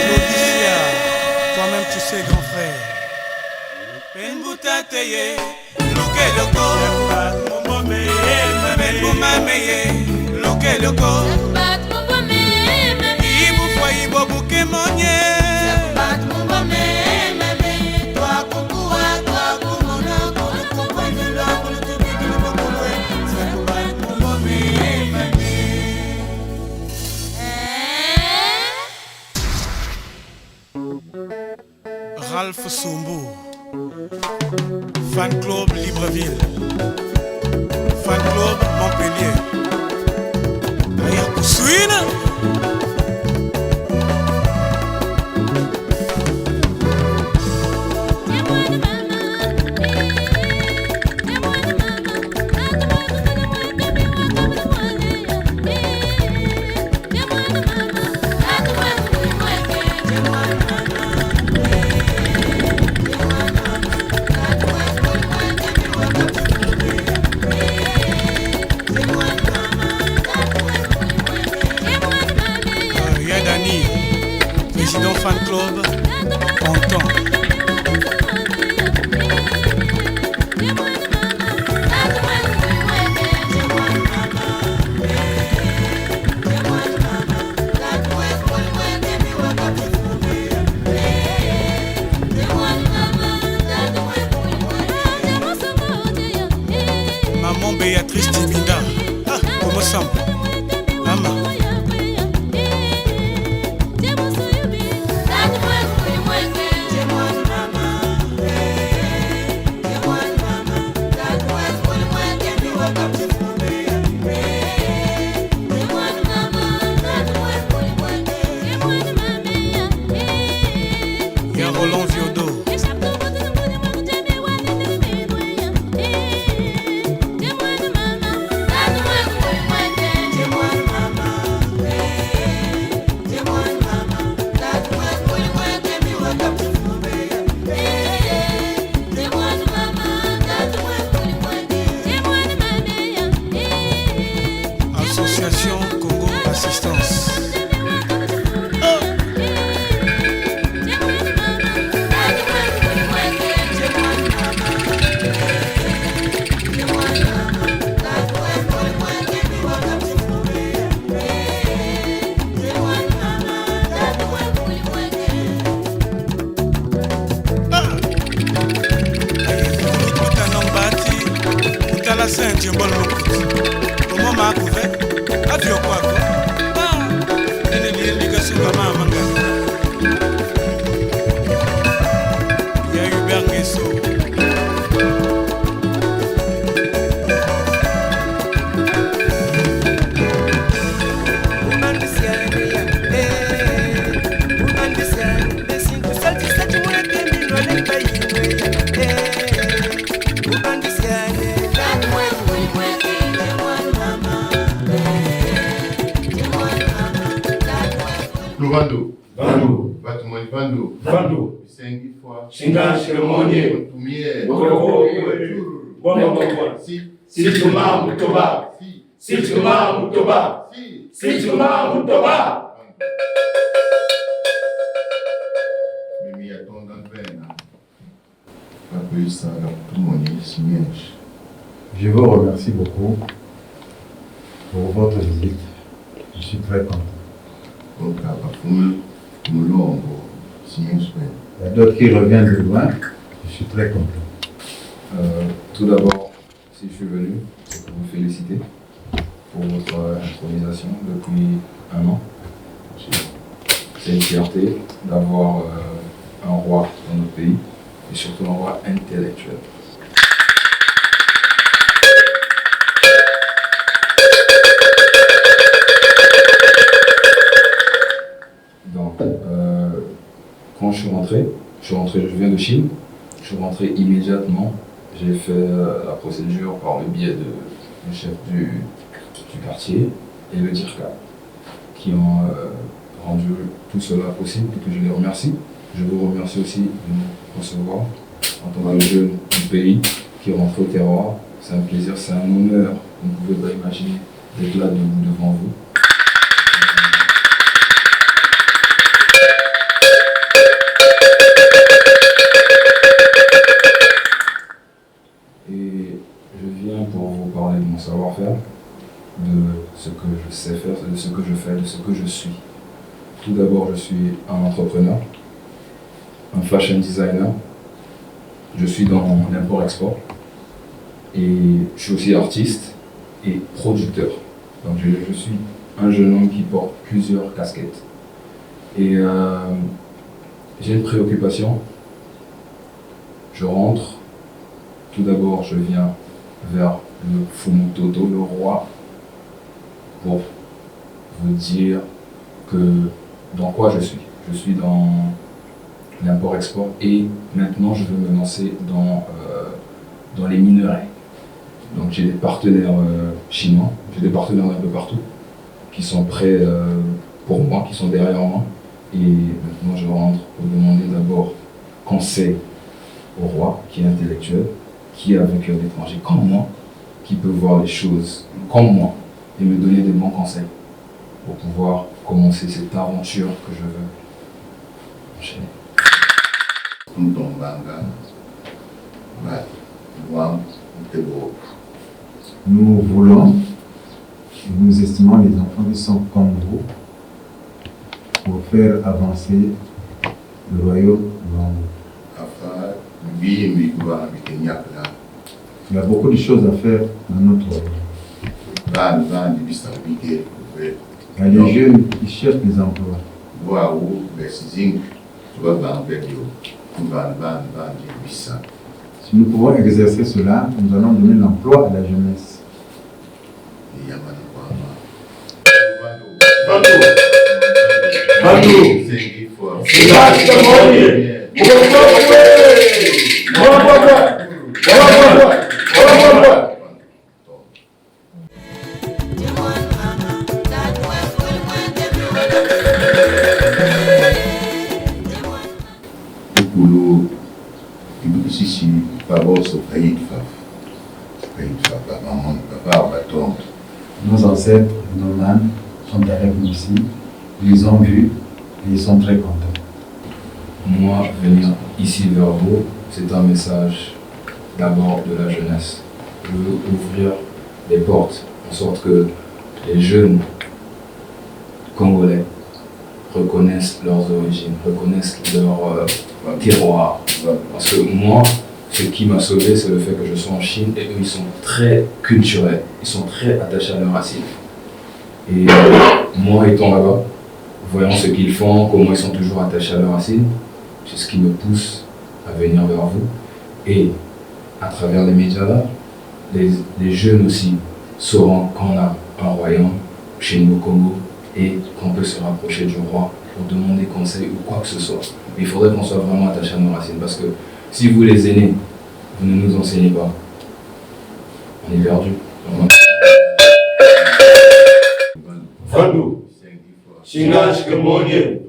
Claudicia, toi-même tu sais, grand frère. Penboutateye, louke loko. Penboumameye, louke loko. Ibu fwa ibo bouke monye. Ralph Soumbo, Fan Club Libreville, Fan Club Montpellier. Aya Kousouine. Président Fan Club, content. Maman Béatrice Tibinda, comment ça? Maman. Roland Viodo. Association Congo Assistance. Comment m'a couvert? Adieu quoi? Il y a Hubert Guesso. Luvando, Vandu, Batumani Vandu, Vandu, Sengi fois, Shinga Shiramonye, Tumie, Bokoko, Bokoko, Situma Mutoba, Situma Mutoba, Situma Mutoba. Mimi atonda pena. Papuisa la Tumoni, Simiench. Je vous remercie beaucoup pour votre visite. Je suis très content. Donc, à Mulongo, Simiench. Il y a d'autres qui reviennent de loin. Je suis très content. Tout d'abord, si je suis venu, c'est pour vous féliciter pour votre intronisation depuis 1 an. C'est une fierté d'avoir un roi dans notre pays et surtout un roi intellectuel. Donc, quand je viens de Chine, je suis rentré immédiatement. J'ai fait la procédure par le biais du chef du quartier et le DIRCA qui ont rendu tout cela possible et que je les remercie. Je vous remercie aussi de nous recevoir en tant que jeune du pays qui rentre au terroir. C'est un plaisir, c'est un honneur. Vous ne pouvez pas imaginer d'être là devant vous. fais, de ce que je suis. Tout d'abord, je suis un entrepreneur, un fashion designer. Je suis dans l'import-export et je suis aussi artiste et producteur. Donc je suis un jeune homme qui porte plusieurs casquettes. Et j'ai une préoccupation. Je rentre. Tout d'abord, je viens vers le Fumutoto, le roi, pour vous dire que dans quoi je suis. Je suis dans l'import-export et maintenant je veux me lancer dans les minerais. Donc j'ai des partenaires chinois, j'ai des partenaires d'un peu partout qui sont prêts pour moi, qui sont derrière moi. Et maintenant je rentre pour demander d'abord conseil au roi qui est intellectuel, qui est avec l'étranger comme moi, qui peut voir les choses comme moi et me donner des bons conseils pour pouvoir commencer cette aventure que je veux enchaîner. Nous voulons, nous estimons les enfants qui sont comme vous pour faire avancer le royaume devant vous. Il y a beaucoup de choses à faire dans notre royaume. Il y a des jeunes qui cherchent des emplois. Si nous pouvons exercer cela, nous allons donner l'emploi à la jeunesse. Nos ancêtres, nos mânes sont avec nous ici. Ils ont vu et ils sont très contents. Moi, venir ici vers vous, c'est un message d'abord de la jeunesse. Je veux ouvrir les portes en sorte que les jeunes Congolais reconnaissent leurs origines, reconnaissent leur terroir. Parce que moi, ce qui m'a sauvé, c'est le fait que je sois en Chine et eux, ils sont très culturels, ils sont très attachés à leurs racines. Et moi, étant là-bas, voyant ce qu'ils font, comment ils sont toujours attachés à leurs racines, c'est ce qui me pousse à venir vers vous. Et à travers les médias là, les jeunes aussi sauront qu'on a un royaume chez nous au Congo et qu'on peut se rapprocher du roi pour demander conseil ou quoi que ce soit. Mais il faudrait qu'on soit vraiment attachés à nos racines parce que si vous les aînés, vous ne nous enseignez pas, on est perdu. Fandu, Shinach Kemonye,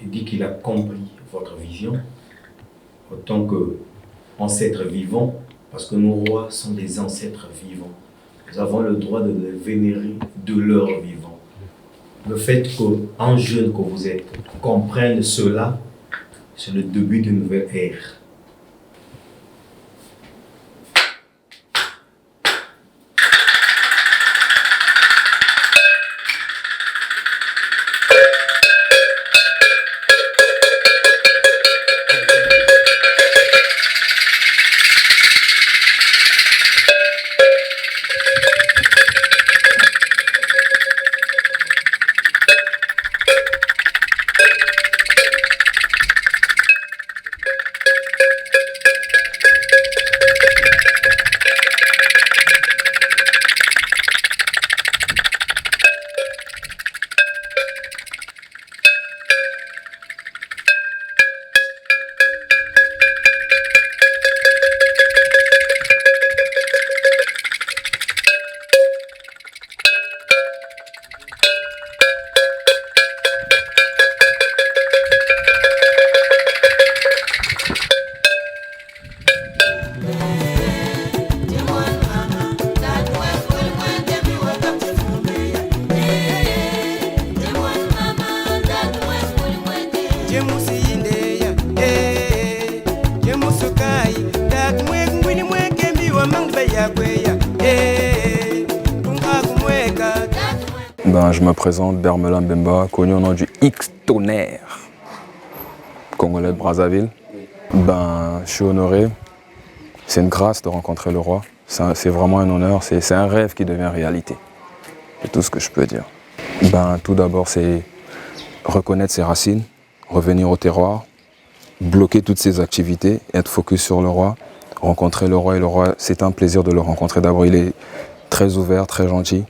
Il dit qu'il a compris votre vision autant que ancêtres vivants, parce que nos rois sont des ancêtres vivants. Nous avons le droit de les vénérer de leur vivant. Le fait qu'un jeune que vous êtes comprenne cela, c'est le début d'une nouvelle ère. Je me présente, Bermela Mbemba, connu au nom du X-Tonnerre, congolais de Brazzaville. Je suis honoré, c'est une grâce de rencontrer le roi, c'est vraiment un honneur, c'est un rêve qui devient réalité. C'est tout ce que je peux dire. Tout d'abord, c'est reconnaître ses racines, revenir au terroir, bloquer toutes ses activités, être focus sur le roi, rencontrer le roi. Et le roi, c'est un plaisir de le rencontrer. D'abord, il est très ouvert, très gentil.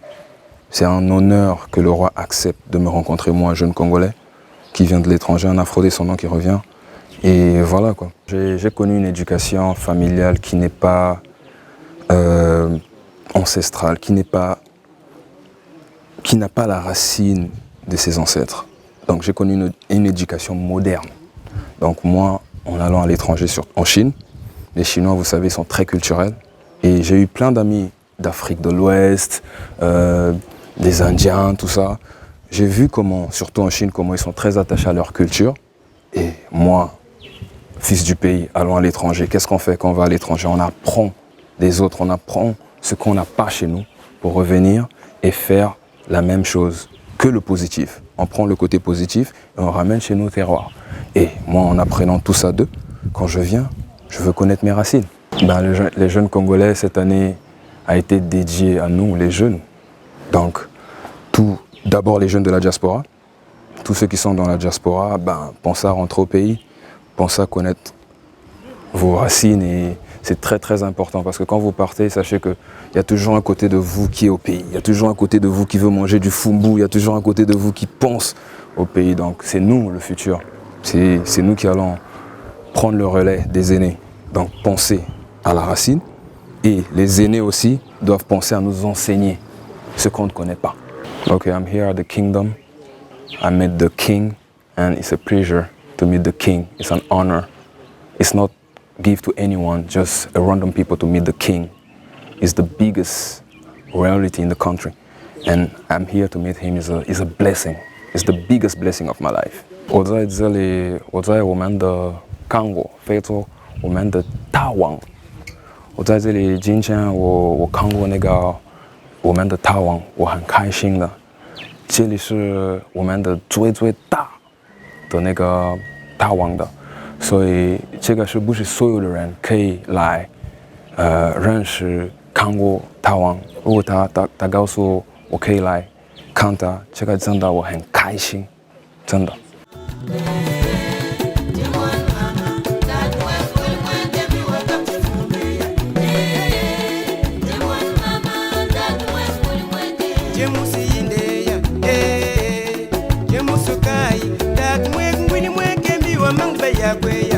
C'est un honneur que le roi accepte de me rencontrer, moi, un jeune Congolais qui vient de l'étranger, un afro-descendant qui revient. Et voilà quoi. J'ai connu une éducation familiale qui n'est pas ancestrale, qui n'a pas la racine de ses ancêtres. Donc j'ai connu une éducation moderne. Donc moi, en allant à l'étranger, en Chine, les Chinois, vous savez, sont très culturels. Et j'ai eu plein d'amis d'Afrique de l'Ouest, des Indiens, tout ça. J'ai vu comment, surtout en Chine, comment ils sont très attachés à leur culture. Et moi, fils du pays, allons à l'étranger, qu'est-ce qu'on fait quand on va à l'étranger? On apprend des autres, on apprend ce qu'on n'a pas chez nous pour revenir et faire la même chose que le positif. On prend le côté positif et on ramène chez nos terroirs. Et moi, en apprenant tout ça d'eux, quand je viens, je veux connaître mes racines. Les jeunes Congolais, cette année, a été dédié à nous, les jeunes. Donc, d'abord les jeunes de la diaspora. Tous ceux qui sont dans la diaspora, pensez à rentrer au pays, pensez à connaître vos racines et c'est très très important parce que quand vous partez, sachez qu'il y a toujours un côté de vous qui est au pays, il y a toujours un côté de vous qui veut manger du fumbu, il y a toujours un côté de vous qui pense au pays. Donc c'est nous le futur, c'est nous qui allons prendre le relais des aînés. Donc pensez à la racine et les aînés aussi doivent penser à nous enseigner ce qu'on ne connaît pas. Okay, I'm here at the kingdom. I met the king and it's a pleasure to meet the king. It's an honor. It's not give to anyone, just a random people to meet the king. It's the biggest royalty in the country. And I'm here to meet him is a blessing. It's the biggest blessing of my life. 我在我们的刚果，非洲我们的大王。我在这里今天我看过那个我们的大王，我很开心的。这里是我们的最大的那个大王的，所以这个是不是所有的人可以来认识看过大王？如果他告诉我可以来看他，这个真的我很开心，真的。Jemusukai, dak mwek mwini mweke mbiwa mang beya kwe